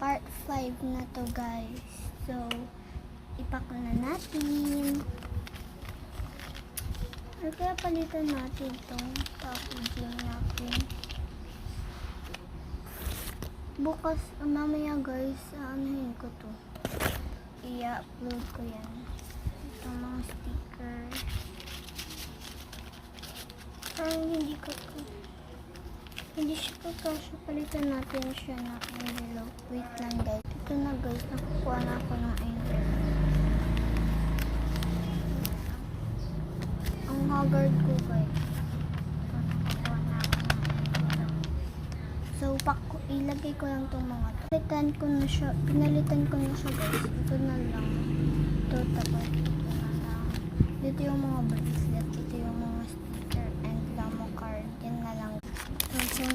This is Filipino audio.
part 5 na to guys. So, ipak na natin. Or kaya palitan natin itong packaging natin. Bukas, mamaya guys, anuhin ko to. I-upload ko yan. Itong mga sticker. Hindi siya kakasya. Palitan natin siya na envelope. Wait lang guys. Ito na guys, nakukuha na ako ng envelope. Ang haggard ko guys. Ito, nakukuha na ako ng envelope. So, ilagay ko lang itong mga to. Pinalitan ko na siya guys. Ito na lang. Ito, tapos ito na lang. Dito yung mga bracelet. Ito yung mga sticker and lamo card. Yan na lang. So,